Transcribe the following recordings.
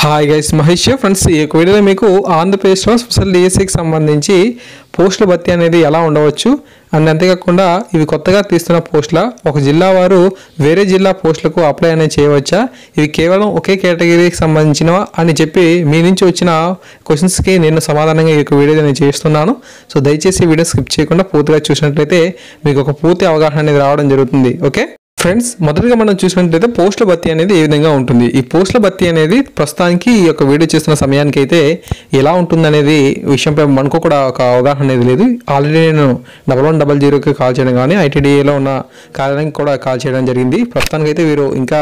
Hi guys, Mahesh friends. ఈ వీడియోలో మీకు ఆంధ్రప్రదేశ్లో స్పెషల్ డిఎస్సికి సంబంధించి పోస్టుల భర్తీ అనేది ఎలా ఉండవచ్చు అండ్ అంతేకాకుండా ఇవి కొత్తగా తీస్తున్న పోస్టుల ఒక జిల్లా వారు వేరే జిల్లా పోస్టులకు అప్లై అనేది చేయవచ్చా, ఇవి కేవలం ఒకే కేటగిరీకి సంబంధించినవా అని చెప్పి మీ నుంచి వచ్చిన క్వశ్చన్స్కి నేను సమాధానంగా ఈ వీడియో నేను చేస్తున్నాను. సో దయచేసి ఈ వీడియో స్కిప్ చేయకుండా పూర్తిగా చూసినట్లయితే మీకు ఒక పూర్తి అవగాహన అనేది రావడం జరుగుతుంది. ఓకే ఫ్రెండ్స్, మొదటిగా మనం చూసినట్లయితే పోస్టుల భర్తీ అనేది ఏ విధంగా ఉంటుంది. ఈ పోస్టుల భర్తీ అనేది ప్రస్తుతానికి ఈ యొక్క వీడియో చేస్తున్న సమయానికి అయితే ఎలా ఉంటుంది అనేది విషయంపై మనకు కూడా ఒక అవగాహన అనేది లేదు. ఆల్రెడీ నేను 1100కి కాల్ చేయడం కానీ ఐటీడీఏలో ఉన్న కార్యాలయానికి కూడా కాల్ చేయడం జరిగింది. ప్రస్తుతానికి అయితే వీరు ఇంకా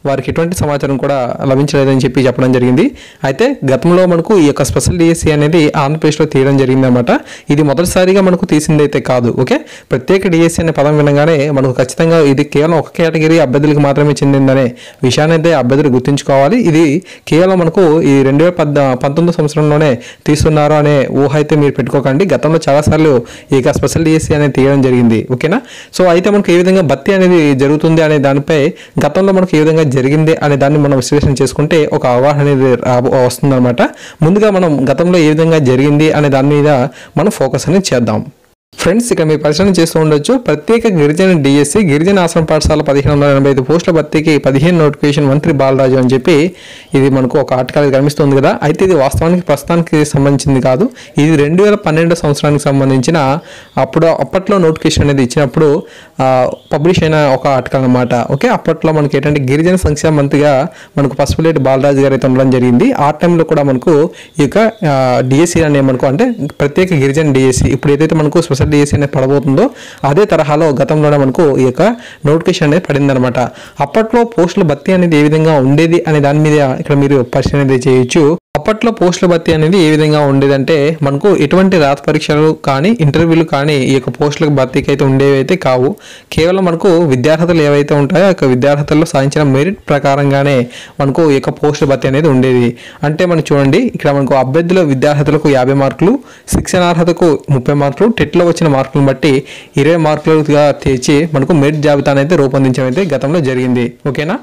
వారికి ఎటువంటి సమాచారం కూడా లభించలేదని చెప్పి చెప్పడం జరిగింది. అయితే గతంలో మనకు ఈ యొక్క స్పెషల్ డిఎస్సి అనేది ఆంధ్రప్రదేశ్లో తీయడం జరిగింది అనమాట. ఇది మొదటిసారిగా మనకు తీసిందైతే కాదు. ఓకే, ప్రత్యేక డిఎస్సి అనే పదం వినగానే మనకు ఖచ్చితంగా ఇది కేవలం ఒక కేటగిరీ అభ్యర్థులకు మాత్రమే చెందిందనే విషయాన్ని అయితే అభ్యర్థులు గుర్తుంచుకోవాలి. ఇది కేవలం మనకు ఈ 2019 సంవత్సరంలోనే తీస్తున్నారు అనే ఊహ అయితే మీరు పెట్టుకోకండి. గతంలో చాలాసార్లు ఈ స్పెషల్ డిఎస్సి అనేది తీయడం జరిగింది. ఓకేనా, సో అయితే మనకు ఏ విధంగా భర్తీ అనేది జరుగుతుంది అనే దానిపై గతంలో మనకు ఏ విధంగా జరిగింది అనే దాన్ని మనం విశ్లేషణ చేసుకుంటే ఒక అవగాహన అనేది వస్తుందన్నమాట. ముందుగా మనం గతంలో ఏ విధంగా జరిగింది అనే దాని మీద మనం ఫోకస్ అనేది చేద్దాం. ఫ్రెండ్స్, ఇక్కడ మీరు పరిశీలన చేస్తూ ఉండొచ్చు. ప్రత్యేక గిరిజన డిఎస్సి గిరిజన ఆశ్రమ పాఠశాల 1585 పోస్టుల భర్తీకి 15 నోటిఫికేషన్ మంత్రి బాలరాజు అని చెప్పి ఇది మనకు ఒక ఆర్టికల్ కనిపిస్తుంది కదా. అయితే ఇది వాస్తవానికి ప్రస్తుతానికి సంబంధించింది కాదు. ఇది 2012 సంవత్సరానికి సంబంధించిన అప్పట్లో నోటిఫికేషన్ అనేది ఇచ్చినప్పుడు పబ్లిష్ అయిన ఒక ఆర్టికల్ అన్నమాట. ఓకే, అప్పట్లో మనకి ఏంటంటే గిరిజన సంక్షేమ మంత్రిగా మనకు పసుపులేటి బాలరాజు గారు అయితే ఉండడం జరిగింది. ఆ టైంలో కూడా మనకు ఈ యొక్క డిఎస్సి అనే మనకు అంటే ప్రత్యేక గిరిజన డిఎస్సి ఇప్పుడు ఏదైతే మనకు స్పెషల్ డిఎస్సి అనేది పడబోతుందో అదే తరహాలో గతంలోనే మనకు ఈ యొక్క నోటిఫికేషన్ అనేది పడిందనమాట. అప్పట్లో పోస్టుల భర్తీ అనేది ఏ విధంగా ఉండేది అనే దాని మీద ఇక్కడ మీరు పరిశీలన చేయొచ్చు. అప్పట్లో పోస్టుల భర్తీ అనేది ఏ విధంగా ఉండేదంటే మనకు ఎటువంటి రాత పరీక్షలు కానీ ఇంటర్వ్యూలు కానీ ఈ యొక్క పోస్టుల భర్తీకి అయితే ఉండేవి అయితే కావు. కేవలం మనకు విద్యార్హతలు ఏవైతే ఉంటాయో ఆ యొక్క విద్యార్హతల్లో సాధించిన మెరిట్ ప్రకారంగానే మనకు ఈ యొక్క పోస్టుల భర్తీ అనేది ఉండేది. అంటే మనం చూడండి, ఇక్కడ మనకు అభ్యర్థుల విద్యార్హతలకు 50 మార్కులు, శిక్షణార్హతకు 30 మార్కులు, టెట్లో వచ్చిన మార్కులను బట్టి 20 మార్కులుగా తెచ్చి మనకు మెరిట్ జాబితాను అయితే రూపొందించడం అయితే గతంలో జరిగింది. ఓకేనా,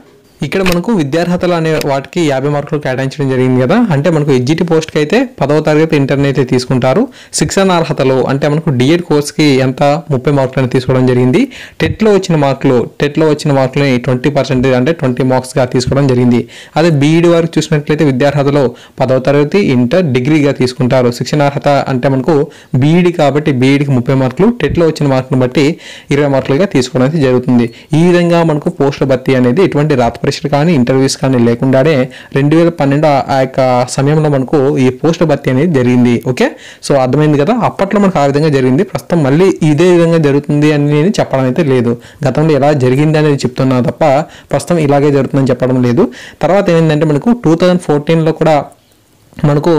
ఇక్కడ మనకు విద్యార్హతలు అనే వాటికి 50 మార్కులు కేటాయించడం జరిగింది కదా. అంటే మనకు ఎగ్జిటి పోస్ట్కి అయితే 10వ తరగతి ఇంటర్ని అయితే తీసుకుంటారు. శిక్షణార్హతలు అంటే మనకు డిఎడ్ కోర్స్కి ఎంత 30 మార్కులు అని తీసుకోవడం జరిగింది. టెట్లో వచ్చిన మార్కులని 20% అంటే 20 మార్క్స్గా తీసుకోవడం జరిగింది. అదే బీఈడి వారికి చూసినట్లయితే విద్యార్హతలో 10వ తరగతి ఇంటర్ డిగ్రీగా తీసుకుంటారు. శిక్షణార్హత అంటే మనకు బీఈడి కాబట్టి బీఈడికి 30 మార్కులు, టెట్లో వచ్చిన మార్కులను బట్టి 20 మార్కులుగా తీసుకోవడం అయితే జరుగుతుంది. ఈ విధంగా మనకు పోస్టుల భర్తీ అనేది ఎటువంటి రాత పరీక్షలు కానీ ఇంటర్వ్యూస్ కానీ లేకుండానే 2012 ఆ యొక్క సమయంలో మనకు ఈ పోస్టుల భర్తీ అనేది జరిగింది. ఓకే, సో అర్థమైంది కదా. అప్పట్లో మనకు ఆ విధంగా జరిగింది. ప్రస్తుతం మళ్ళీ ఇదే విధంగా జరుగుతుంది అని నేను చెప్పడం అయితే లేదు. గతంలో ఎలా జరిగింది అనేది చెప్తున్నా తప్ప ప్రస్తుతం ఇలాగే జరుగుతుందని చెప్పడం లేదు. తర్వాత ఏంటంటే మనకు 2014లో కూడా మనకు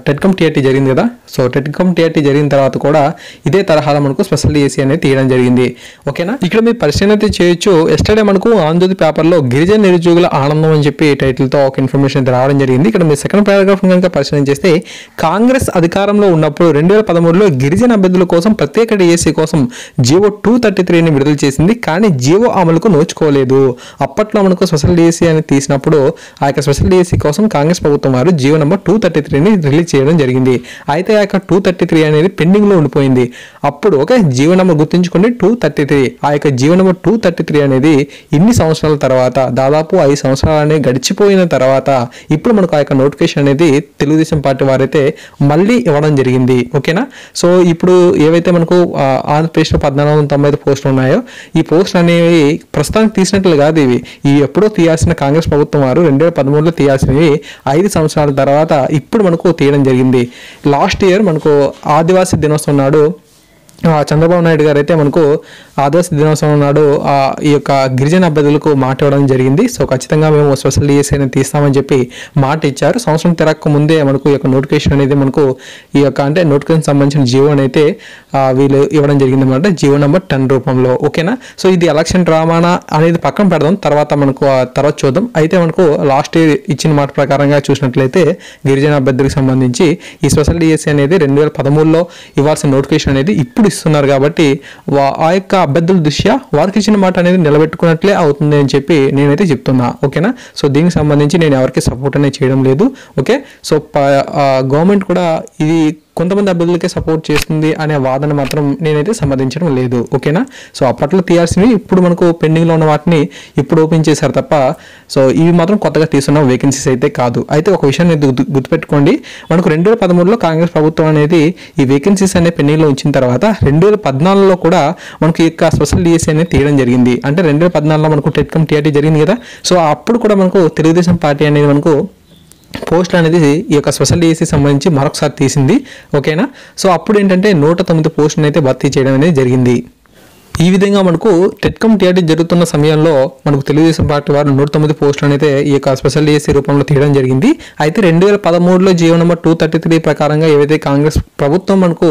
టెట్కమ్ టీఆర్టీ జరిగింది కదా. సో టెట్కమ్ టీఆర్టీ జరిగిన తర్వాత కూడా ఇదే తరహాలో మనకు స్పెషల్ డిఎస్సి అనేది తీయడం జరిగింది. ఓకేనా, ఇక్కడ మీరు పరిశీలన అయితే చేయొచ్చు. ఎస్టర్డే మనకు ఆంధ్రజ్యోతి పేపర్లో గిరిజన నిరుద్యోగుల ఆనందం అని చెప్పి టైటిల్తో ఒక ఇన్ఫర్మేషన్ అయితే రావడం జరిగింది. ఇక్కడ మీరు సెకండ్ పారాగ్రాఫ్ కనుక పరిశీలన చేస్తే కాంగ్రెస్ అధికారంలో ఉన్నప్పుడు 2013లో గిరిజన అభ్యర్థుల కోసం ప్రత్యేక డిఎస్సి కోసం జీవో 233ని విడుదల చేసింది. కానీ జీవో అమలుకు నోచుకోలేదు. అప్పట్లో మనకు స్పెషల్ డిఎస్సి అని తీసినప్పుడు ఆ యొక్క స్పెషల్ డిఎస్సి కోసం కాంగ్రెస్ ప్రభుత్వం వారు జీవో నెంబర్ 233ని రిలీజ్ చేయడం జరిగింది. అయితే ఆ యొక్క 233 అనేది పెండింగ్ లో ఉండిపోయింది. అప్పుడు ఒక జీవో నెంబర్ గుర్తుంచుకోండి, 233. ఆ యొక్క జీవో నెంబర్ 233 అనేది ఇన్ని సంవత్సరాల తర్వాత దాదాపు 5 సంవత్సరాలు అనేది గడిచిపోయిన తర్వాత ఇప్పుడు మనకు ఆ యొక్క నోటిఫికేషన్ అనేది తెలుగుదేశం పార్టీ వారైతే మళ్ళీ ఇవ్వడం జరిగింది. ఓకేనా, సో ఇప్పుడు ఏవైతే మనకు ఆంధ్రప్రదేశ్లో 1495 పోస్టులు ఉన్నాయో ఈ పోస్టులు అనేవి ప్రస్తుతానికి తీసినట్లు కాదు. ఇవి ఎప్పుడో తీయాల్సిన కాంగ్రెస్ ప్రభుత్వం వారు 2013లో తీయాల్సినవి 5 సంవత్సరాల తర్వాత ఇప్పుడు మనకు తీయడం జరిగింది. లాస్ట్ ఇయర్ మనకు ఆదివాసీ దినోత్సవం నాడు చంద్రబాబు నాయుడు గారు అయితే మనకు ఆదివాసీ దినోత్సవం నాడు ఈ యొక్క గిరిజన అభ్యర్థులకు మాట ఇవ్వడం జరిగింది. సో ఖచ్చితంగా మేము స్పెషల్ డిఎస్సి అనేది తీస్తామని చెప్పి మాట ఇచ్చారు. సంవత్సరం తిరగక ముందే మనకు ఈ యొక్క నోటిఫికేషన్ అనేది మనకు ఈ యొక్క అంటే నోటిఫికేషన్ సంబంధించిన జీవో అయితే వీళ్ళు ఇవ్వడం జరిగింది అనమాట, జీవో నెంబర్ 10 రూపంలో. ఓకేనా, సో ఇది ఎలక్షన్ డ్రామానా అనేది పక్కన పెడదాం, తర్వాత మనకు తర్వాత చూద్దాం. అయితే మనకు లాస్ట్ ఇయర్ ఇచ్చిన మాట ప్రకారంగా చూసినట్లయితే గిరిజన అభ్యర్థులకు సంబంధించి ఈ స్పెషల్ డిఎస్సి అనేది 2013లో ఇవ్వాల్సిన నోటిఫికేషన్ అనేది ఇప్పుడు ఇస్తున్నారు కాబట్టి ఆ యొక్క అభ్యర్థుల దృష్ట్యా వారికి ఇచ్చిన మాట అనేది నిలబెట్టుకున్నట్లే అవుతుంది అని చెప్పి నేనైతే చెప్తున్నా. ఓకేనా. సో దీనికి సంబంధించి నేను ఎవరికి సపోర్ట్ అనేది చేయడం లేదు. ఓకే. సో గవర్నమెంట్ కూడా ఇది కొంతమంది అభ్యర్థులకే సపోర్ట్ చేస్తుంది అనే వాదన మాత్రం నేనైతే సమర్థించడం లేదు. ఓకేనా. సో అప్పట్లో తీయాల్సినవి ఇప్పుడు మనకు పెండింగ్లో ఉన్న వాటిని ఇప్పుడు ఓపెన్ చేశారు తప్ప సో ఇవి మాత్రం కొత్తగా తీసుకున్న వేకెన్సీస్ అయితే కాదు. అయితే ఒక విషయాన్ని గుర్తుపెట్టుకోండి, మనకు 2013లో కాంగ్రెస్ ప్రభుత్వం అనేది ఈ వేకెన్సీస్ అనే పెండింగ్లో ఉంచిన తర్వాత 2014లో కూడా మనకు ఈ యొక్క స్పెషల్ డిఎస్సీ అనేది తీయడం జరిగింది. అంటే 2014లో మనకు టెట్కమ్ టీఆర్టీ జరిగింది కదా. సో అప్పుడు కూడా మనకు తెలుగుదేశం పార్టీ అనేది మనకు పోస్టులు అనేది ఈ యొక్క స్పెషల్ డిఎస్సీ సంబంధించి మరొకసారి తీసింది. ఓకేనా. సో అప్పుడు ఏంటంటే 109 పోస్టులను అయితే భర్తీ చేయడం అనేది జరిగింది. ఈ విధంగా మనకు టెట్కమ్ టీఆర్టీ జరుగుతున్న సమయంలో మనకు తెలుగుదేశం పార్టీ వారు 109 పోస్టులను అయితే ఈ యొక్క స్పెషల్ డిఎస్సీ రూపంలో తీయడం జరిగింది. అయితే 2013లో జీవో నెంబర్ 233 ప్రకారంగా ఏవైతే కాంగ్రెస్ ప్రభుత్వం మనకు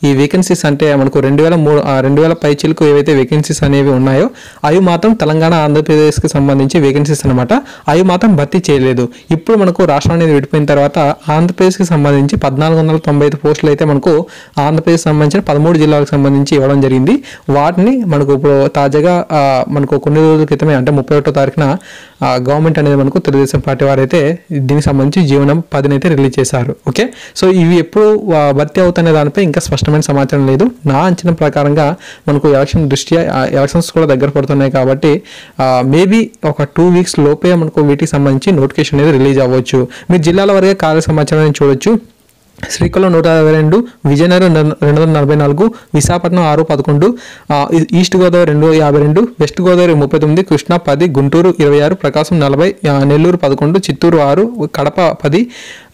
ఈ వేకెన్సీస్ అంటే మనకు 2000 పైచీలకు ఏవైతే వేకెన్సీస్ అనేవి ఉన్నాయో అవి మాత్రం తెలంగాణ ఆంధ్రప్రదేశ్కి సంబంధించి వేకెన్సీస్ అనమాట, అవి మాత్రం భర్తీ చేయలేదు. ఇప్పుడు మనకు రాష్ట్రం అనేది విడిపోయిన తర్వాత ఆంధ్రప్రదేశ్కి సంబంధించి 1495 పోస్టులు అయితే మనకు ఆంధ్రప్రదేశ్ సంబంధించిన 13 జిల్లాలకు సంబంధించి ఇవ్వడం జరిగింది. వాటిని మనకు ఇప్పుడు తాజాగా మనకు కొన్ని రోజుల క్రితమే అంటే 31వ తారీఖున గవర్నమెంట్ అనేది మనకు తెలుగుదేశం పార్టీ వారు అయితే దీనికి సంబంధించి జీవో నెంబర్ 10 అయితే రిలీజ్ చేశారు. ఓకే. సో ఇవి ఎప్పుడు భర్తీ అవుతానే దానిపై ఇంకా స్పష్టమైన సమాచారం లేదు. నా అంచనా ప్రకారంగా మనకు ఎలక్షన్స్ కూడా దగ్గర పడుతున్నాయి కాబట్టి మేబీ ఒక 2 వీక్స్ లోపే మనకు వీటికి సంబంధించి నోటిఫికేషన్ అనేది రిలీజ్ అవ్వచ్చు. మీరు జిల్లాల వరకే కార్య సమాచారాన్ని చూడొచ్చు. శ్రీకాకుళం 152, విజయనగరం 244, విశాఖపట్నం 611, ఈస్ట్ గోదావరి 252, వెస్ట్ గోదావరి 39, కృష్ణా 10, గుంటూరు 26, ప్రకాశం 40, నెల్లూరు 11, చిత్తూరు 6, కడప 10,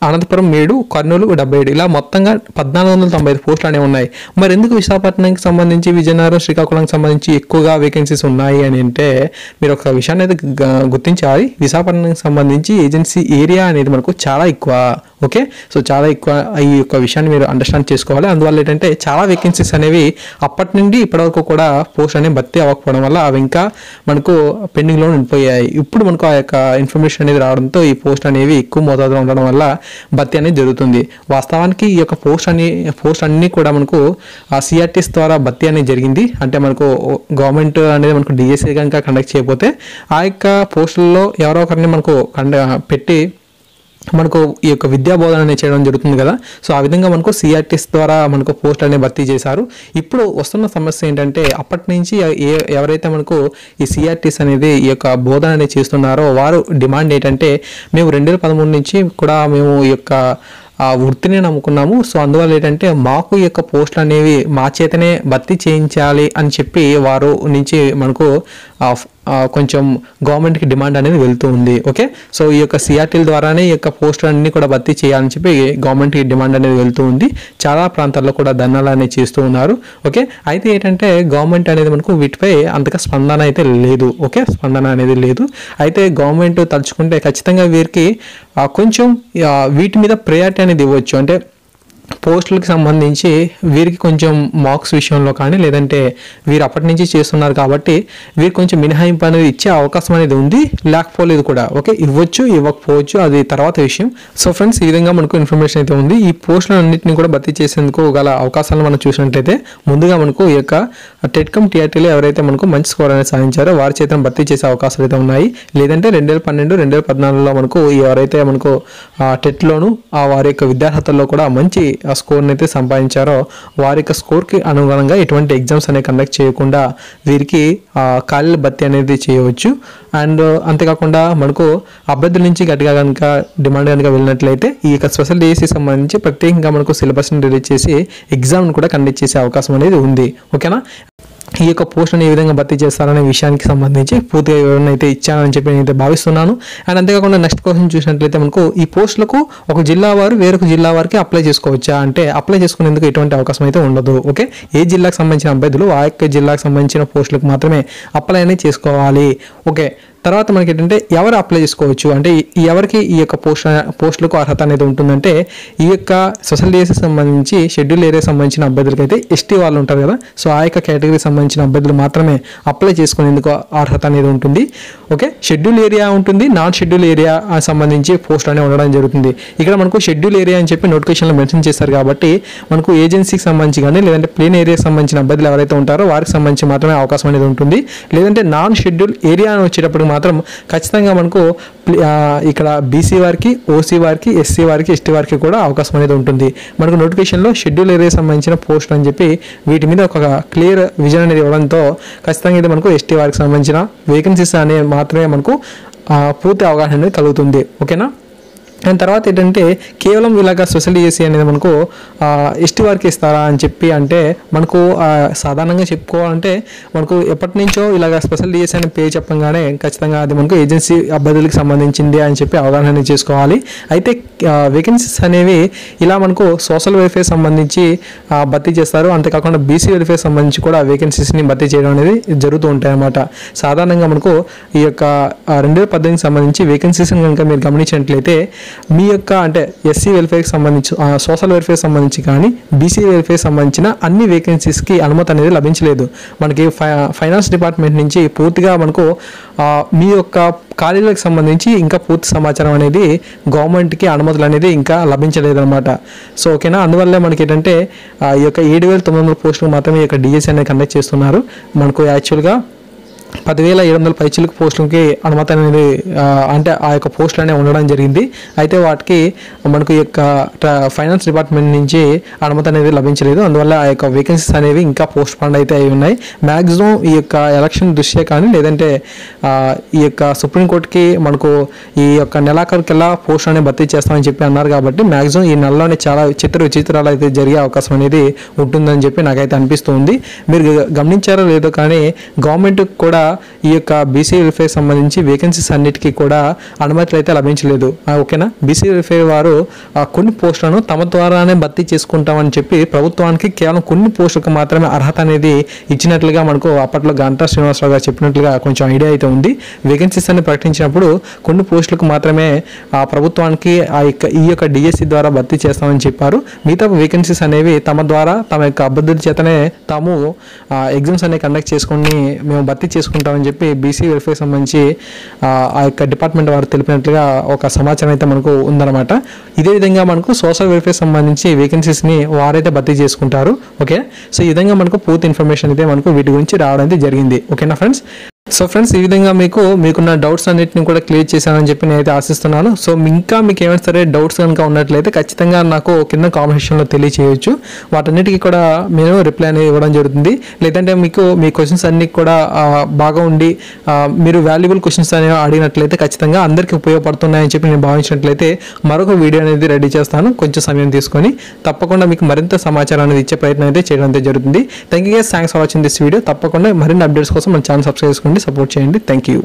అనంతపురం 7, కర్నూలు 77, ఇలా మొత్తంగా 1495 పోస్టులు అనేవి ఉన్నాయి. మరి ఎందుకు విశాఖపట్నంకి సంబంధించి విజయనగరం శ్రీకాకుళంకి సంబంధించి ఎక్కువగా వేకెన్సీస్ ఉన్నాయి అని అంటే మీరు ఒక విషయాన్ని అయితే గుర్తించాలి. విశాఖపట్నంకి సంబంధించి ఏజెన్సీ ఏరియా అనేది మనకు చాలా ఎక్కువ. ఓకే. సో చాలా ఎక్కువ ఈ యొక్క విషయాన్ని మీరు అండర్స్టాండ్ చేసుకోవాలి. అందువల్ల ఏంటంటే చాలా వేకెన్సీస్ అనేవి అప్పటి నుండి ఇప్పటివరకు కూడా పోస్ట్ అనేవి భర్తీ అవ్వకపోవడం వల్ల అవి ఇంకా మనకు పెండింగ్లో ఉండిపోయాయి. ఇప్పుడు మనకు ఆ యొక్క ఇన్ఫర్మేషన్ అనేది రావడంతో ఈ పోస్ట్ అనేవి ఎక్కువ మోతాదులో ఉండడం వల్ల భర్తీ అనేది జరుగుతుంది. వాస్తవానికి ఈ యొక్క పోస్ట్ అన్నీ కూడా మనకు సిఆర్టీస్ ద్వారా భర్తీ అనేది జరిగింది. అంటే మనకు గవర్నమెంట్ అనేది మనకు డిఎస్సీ కనుక కండక్ట్ చేయకపోతే ఆ యొక్క పోస్టుల్లో ఎవరో ఒకరిని మనకు పెట్టి మనకు ఈ యొక్క విద్యా బోధన అనేది చేయడం జరుగుతుంది కదా. సో ఆ విధంగా మనకు సిఆర్టీస్ ద్వారా మనకు పోస్టులు అనేవి భర్తీ చేశారు. ఇప్పుడు వస్తున్న సమస్య ఏంటంటే అప్పటి నుంచి ఎవరైతే మనకు ఈ సిఆర్టీస్ అనేది ఈ యొక్క బోధన అనేది చేస్తున్నారో వారు డిమాండ్ ఏంటంటే మేము 2013 నుంచి కూడా మేము ఈ యొక్క వృత్తిని నమ్ముకున్నాము. సో అందువల్ల ఏంటంటే మాకు ఈ యొక్క పోస్టులు అనేవి మా చేతనే భర్తీ చేయించాలి అని చెప్పి వారు నుంచి మనకు కొంచెం గవర్నమెంట్కి డిమాండ్ అనేది వెళ్తూ ఉంది. ఓకే. సో ఈ యొక్క సిఆర్టీల ద్వారానే ఈ యొక్క పోస్టులు అన్ని కూడా భర్తీ చేయాలని చెప్పి గవర్నమెంట్కి డిమాండ్ అనేది వెళ్తూ ఉంది. చాలా ప్రాంతాల్లో కూడా ధర్నాలు అనేది చేస్తూ ఉన్నారు. ఓకే. అయితే ఏంటంటే గవర్నమెంట్ అనేది మనకు వీటిపై అంతగా స్పందన అయితే లేదు. ఓకే. స్పందన అనేది లేదు. అయితే గవర్నమెంట్ తలుచుకుంటే ఖచ్చితంగా వీరికి కొంచెం వీటి మీద ప్రయారిటీ అనేది ఇవ్వచ్చు. అంటే పోస్టులకు సంబంధించి వీరికి కొంచెం మార్క్స్ విషయంలో కానీ లేదంటే వీరు అప్పటి నుంచి చేస్తున్నారు కాబట్టి వీరికి కొంచెం మినహాయింపు అనేది ఇచ్చే అవకాశం అనేది ఉంది, లేకపోలేదు కూడా. ఓకే. ఇవ్వచ్చు ఇవ్వకపోవచ్చు అది తర్వాత విషయం. సో ఫ్రెండ్స్ ఈ విధంగా మనకు ఇన్ఫర్మేషన్ అయితే ఉంది. ఈ పోస్టులన్నింటినీ కూడా భర్తీ చేసేందుకు గల అవకాశాలను మనం చూసినట్లయితే ముందుగా మనకు ఈ యొక్క టెట్కమ్ టీఆర్టీలో ఎవరైతే మనకు మంచి స్కోర్ అనేది సాధించారో వారి చేత భర్తీ చేసే అవకాశాలు అయితే ఉన్నాయి. లేదంటే 2012, 2014లో మనకు ఎవరైతే మనకు టెట్లోను వారి యొక్క విద్యార్హతల్లో కూడా మంచి స్కోర్ని అయితే సంపాదించారో వారి యొక్క స్కోర్కి అనుగుణంగా ఎటువంటి ఎగ్జామ్స్ అనేవి కండక్ట్ చేయకుండా వీరికి ఖాళీల భర్తీ అనేది చేయవచ్చు. అండ్ అంతేకాకుండా మనకు అభ్యర్థుల నుంచి గట్టిగా కనుక డిమాండ్ కనుక వెళ్ళినట్లయితే ఈ యొక్క స్పెషల్ డిఎస్సీ సంబంధించి ప్రత్యేకంగా మనకు సిలబస్ని రిలీజ్ చేసి ఎగ్జామ్ని కూడా కండక్ట్ చేసే అవకాశం అనేది ఉంది. ఓకేనా. ఈ యొక్క పోస్టులను ఏ విధంగా భర్తీ చేస్తారనే విషయానికి సంబంధించి పూర్తిగా వివరణ అయితే ఇచ్చానని చెప్పి నేనైతే భావిస్తున్నాను. అండ్ అంతేకాకుండా నెక్స్ట్ క్వశ్చన్ చూసినట్లయితే మనకు ఈ పోస్టులకు ఒక జిల్లా వారు వేరొక జిల్లా వారికి అప్లై చేసుకోవచ్చా అంటే అప్లై చేసుకునేందుకు ఎటువంటి అవకాశం అయితే ఉండదు. ఓకే. ఏ జిల్లాకు సంబంధించిన అభ్యర్థులు ఆ యొక్క జిల్లాకు సంబంధించిన పోస్టులకు మాత్రమే అప్లై అనేది చేసుకోవాలి. ఓకే. తర్వాత మనకి ఏంటంటే ఎవరు అప్లై చేసుకోవచ్చు అంటే ఎవరికి ఈ యొక్క పోస్టులకు అర్హత అనేది ఉంటుందంటే ఈ యొక్క స్పెషల్ డిఎస్సి సంబంధించి షెడ్యూల్ ఏరియా సంబంధించిన అభ్యర్థులకి అయితే ఎస్టీ వాళ్ళు ఉంటారు కదా, సో ఆ యొక్క కేటగిరీ సంబంధించిన అభ్యర్థులు మాత్రమే అప్లై చేసుకునేందుకు అర్హత అనేది ఉంటుంది. ఓకే, షెడ్యూల్ ఏరియా ఉంటుంది, నాన్ షెడ్యూల్ ఏరియా సంబంధించి పోస్ట్ అనేది ఉండడం జరుగుతుంది. ఇక్కడ మనకు షెడ్యూల్ ఏరియా అని చెప్పి నోటిఫికేషన్లో మెన్షన్ చేశారు కాబట్టి మనకు ఏజెన్సీకి సంబంధించి కానీ లేదంటే ప్లేన్ ఏరియాకి సంబంధించిన అభ్యర్థులు ఎవరైతే ఉంటారో వారికి సంబంధించి మాత్రమే అవకాశం అనేది ఉంటుంది. లేదంటే నాన్ షెడ్యూల్ ఏరియా అని వచ్చేటప్పుడు మాత్రం ఖచ్చితంగా మనకు ఇక్కడ బీసీ వారికి, ఓసీ వారికి, ఎస్సీ వారికి, ఎస్టీ వారికి కూడా అవకాశం అనేది ఉంటుంది. మనకు నోటిఫికేషన్లో షెడ్యూల్ ఏరియా సంబంధించిన పోస్ట్ అని చెప్పి వీటి మీద ఒక క్లియర్ విజన్ అనేది ఇవ్వడంతో ఖచ్చితంగా ఇది మనకు ఎస్టీ వారికి సంబంధించిన వేకెన్సీస్ అనే మాత్రమే మనకు పూర్తి అవగాహన అనేది కలుగుతుంది. ఓకేనా. అండ్ తర్వాత ఏంటంటే కేవలం ఇలాగ స్పెషల్ డిఎస్సి అనేది మనకు ఎస్టీ వారికి ఇస్తారా అని చెప్పి అంటే మనకు సాధారణంగా చెప్పుకోవాలంటే మనకు ఎప్పటి నుంచో ఇలాగ స్పెషల్ డిఎస్సి అనే పేరు చెప్పంగానే ఖచ్చితంగా అది మనకు ఏజెన్సీ అభ్యర్థులకు సంబంధించింది అని చెప్పి అవగాహన చేసుకోవాలి. అయితే వేకెన్సీస్ అనేవి ఇలా మనకు సోషల్ వెల్ఫేర్ సంబంధించి భర్తీ చేస్తారు. అంతేకాకుండా బీసీ వెల్ఫేర్ సంబంధించి కూడా వేకెన్సీస్ని భర్తీ చేయడం అనేది జరుగుతూ ఉంటాయి అన్నమాట. సాధారణంగా మనకు ఈ యొక్క 2018 సంబంధించి వేకెన్సీస్ని కనుక మీరు గమనించినట్లయితే మీ యొక్క అంటే ఎస్సీ వెల్ఫేర్కి సంబంధించి, సోషల్ వెల్ఫేర్ సంబంధించి కానీ బీసీ వెల్ఫేర్ సంబంధించిన అన్ని వేకెన్సీస్కి అనుమతి అనేది లభించలేదు. మనకి ఫైనాన్స్ డిపార్ట్మెంట్ నుంచి పూర్తిగా మనకు మీ యొక్క ఖాళీలకు సంబంధించి ఇంకా పూర్తి సమాచారం అనేది గవర్నమెంట్కి అనుమతులు అనేది ఇంకా లభించలేదన్నమాట. సో ఓకేనా, అందువల్ల మనకి ఏంటంటే ఈ యొక్క 7,900 పోస్టులు మాత్రమే ఈ యొక్క డిఎస్సి అనేది కండక్ట్ చేస్తున్నారు. మనకు యాక్చువల్గా 10,700 పైచిలకు పోస్టులకి అనుమతి అనేది అంటే ఆ యొక్క పోస్టులు అనేవి ఉండడం జరిగింది. అయితే వాటికి మనకు ఈ యొక్క ఫైనాన్స్ డిపార్ట్మెంట్ నుంచి అనుమతి అనేది లభించలేదు. అందువల్ల ఆ యొక్క వేకెన్సీస్ అనేవి ఇంకా పోస్ట్ పోన్ అయితే అయి ఉన్నాయి. మ్యాక్సిమం ఈ యొక్క ఎలక్షన్ దృష్ట్యా కానీ లేదంటే ఈ యొక్క సుప్రీంకోర్టుకి మనకు ఈ యొక్క నెలాఖరుకెల్లా పోస్ట్ అనేది భర్తీ చేస్తామని చెప్పి అన్నారు కాబట్టి మ్యాక్సిమం ఈ నెలలోనే చాలా విచిత్రాలు అయితే జరిగే అవకాశం అనేది ఉంటుందని చెప్పి నాకైతే అనిపిస్తుంది. మీరు గమనించారో లేదో కానీ గవర్నమెంట్ కూడా ఈ యొక్క బీసీ వెల్ఫేర్ సంబంధించి వేకెన్సీస్ అన్నిటికీ కూడా అనుమతులు అయితే లభించలేదు. ఓకేనా, బీసీ వెల్ఫేర్ వారు కొన్ని పోస్టులను తమ ద్వారానే భర్తీ చేసుకుంటామని చెప్పి ప్రభుత్వానికి కేవలం కొన్ని పోస్టులకు మాత్రమే అర్హత అనేది ఇచ్చినట్లుగా మనకు అప్పట్లో గంటా శ్రీనివాసరావు గారు చెప్పినట్లుగా కొంచెం ఐడియా అయితే ఉంది. వేకెన్సీస్ అని ప్రకటించినప్పుడు కొన్ని పోస్టులకు మాత్రమే ప్రభుత్వానికి ఈ యొక్క డిఎస్సి ద్వారా భర్తీ చేస్తామని చెప్పారు. మిగతా వేకెన్సీస్ అనేవి తమ ద్వారా తమ యొక్క అభ్యర్థుల చేతనే తాము ఎగ్జామ్స్ అనేవి కండక్ట్ చేసుకొని మేము భర్తీ చేసుకుంటామని చెప్పి బీసీ వెల్ఫేర్ సంబంధించి ఆ యొక్క డిపార్ట్మెంట్ వారు తెలిపినట్లుగా ఒక సమాచారం అయితే మనకు ఉందన్నమాట. ఇదే విధంగా మనకు సోషల్ వెల్ఫేర్ సంబంధించి వేకెన్సీస్ని వారైతే భర్తీ చేసుకుంటారు. ఓకే, సో ఈ విధంగా మనకు పూర్తి ఇన్ఫర్మేషన్ అయితే మనకు వీటి గురించి రావడం అయితే జరిగింది. ఓకేనా ఫ్రెండ్స్. సో ఫ్రెండ్స్, ఈ విధంగా మీకున్న డౌట్స్ అన్నిటిని కూడా క్లియర్ చేశానని చెప్పి నేనైతే ఆశిస్తున్నాను. సో ఇంకా మీకు ఏమైనా సరే డౌట్స్ కనుక ఉన్నట్లయితే ఖచ్చితంగా నాకు కింద కామెంట్ సెక్షన్లో తెలియచేయచ్చు. వాటన్నిటికీ కూడా నేను రిప్లై అనేది ఇవ్వడం జరుగుతుంది. లేదంటే మీకు మీ క్వశ్చన్స్ అన్ని కూడా బాగా ఉండి మీరు వాల్యుబుల్ క్వశ్చన్స్ అనేవి అడిగినట్లయితే ఖచ్చితంగా అందరికీ ఉపయోగపడుతున్నాయని చెప్పి నేను భావించినట్లయితే మరొక వీడియో అనేది రెడీ చేస్తాను. కొంచెం సమయం తీసుకొని తప్పకుండా మీకు మరింత సమాచారం అనేది ఇచ్చే ప్రయత్నం అయితే చేయడం అయితే జరుగుతుంది. Thank you guys, thanks for watching this video. తప్పకుండా మరిన్ని అప్డేట్స్ కోసం మన ఛానల్ సబ్స్క్రైబ్ చేసుకోండి, సపోర్ట్ చేయండి. Thank you.